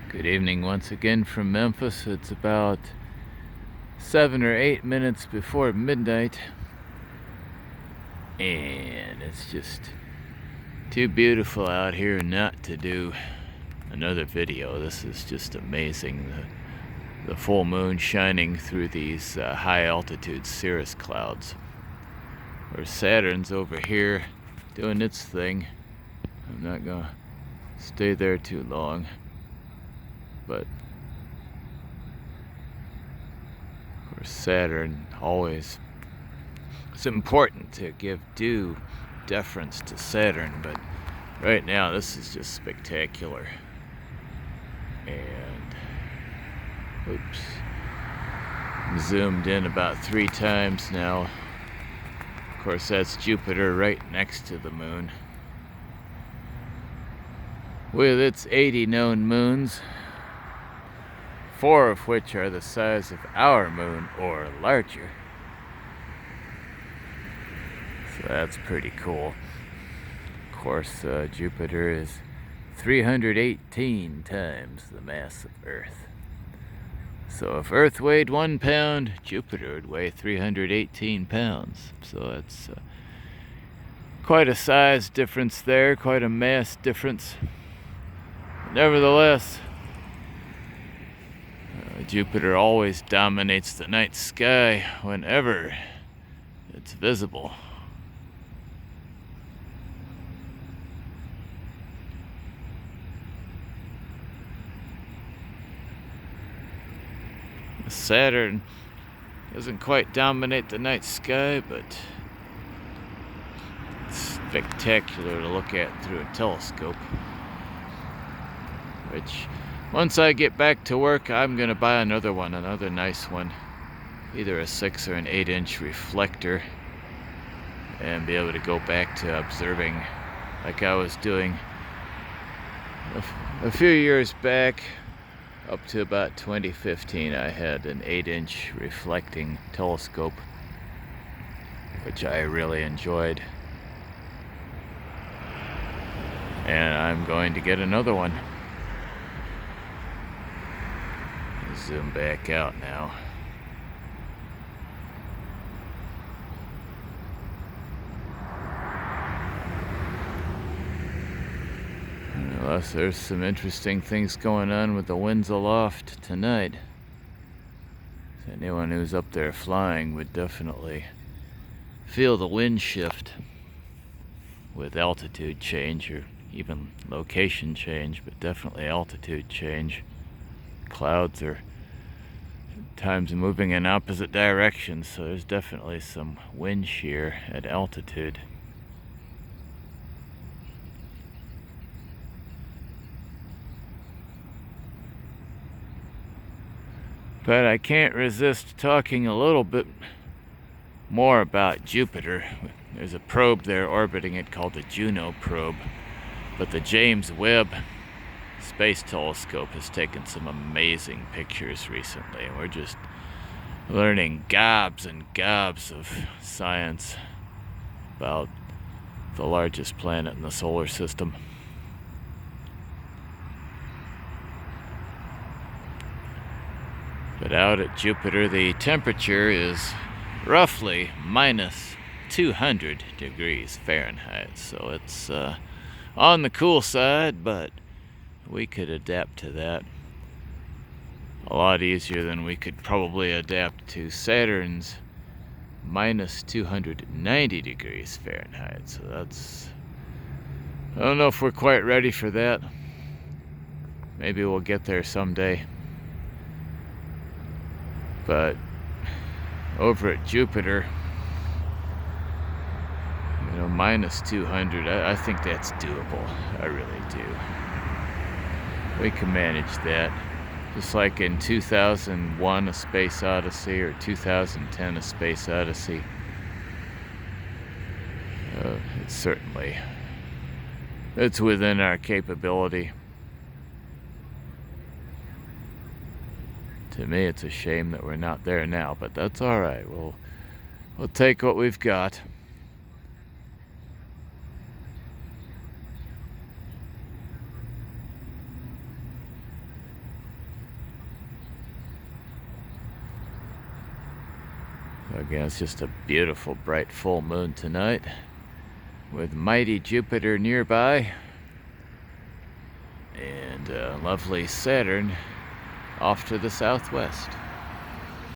Good evening once again from Memphis. It's about 7 or 8 minutes before midnight, and it's just too beautiful out here not to do another video. This is just amazing. The full moon shining through these high altitude cirrus clouds. Or Saturn's over here doing its thing. I'm not gonna stay there too long, but of course Saturn always, it's important to give due deference to Saturn, but right now this is just spectacular. And oops, I'm zoomed in about 3 times now. Of course that's Jupiter right next to the moon, with its 80 known moons, 4 of which are the size of our moon or larger. So that's pretty cool. Of course, Jupiter is 318 times the mass of Earth. So if Earth weighed 1 pound, Jupiter would weigh 318 pounds. So that's quite a size difference there, quite a mass difference. Nevertheless, Jupiter always dominates the night sky whenever it's visible. Saturn doesn't quite dominate the night sky, but it's spectacular to look at through a telescope. Which, once I get back to work, I'm gonna buy another one, another nice one, either a 6 or an 8-inch reflector, and be able to go back to observing like I was doing a few years back. Up to about 2015, I had an 8-inch reflecting telescope, which I really enjoyed. And I'm going to get another one. Zoom back out now. Unless there's some interesting things going on with the winds aloft tonight. Anyone who's up there flying would definitely feel the wind shift with altitude change, or even location change, but definitely altitude change. Clouds are at times moving in opposite directions, so there's definitely some wind shear at altitude. But I can't resist talking a little bit more about Jupiter. There's a probe there orbiting it called the Juno probe, but the James Webb Space Telescope has taken some amazing pictures recently, and we're just learning gobs and gobs of science about the largest planet in the solar system. But out at Jupiter, the temperature is roughly minus 200 degrees Fahrenheit, so it's on the cool side, but we could adapt to that a lot easier than we could probably adapt to Saturn's minus 290 degrees Fahrenheit. So that's, I don't know if we're quite ready for that. Maybe we'll get there someday. But over at Jupiter, minus 200, I think that's doable. I really do. We can manage that. Just like in 2001 A Space Odyssey or 2010 A Space Odyssey. It's within our capability. To me, it's a shame that we're not there now, but that's all right. We'll take what we've got. Again, it's just a beautiful, bright full moon tonight with mighty Jupiter nearby and lovely Saturn off to the southwest.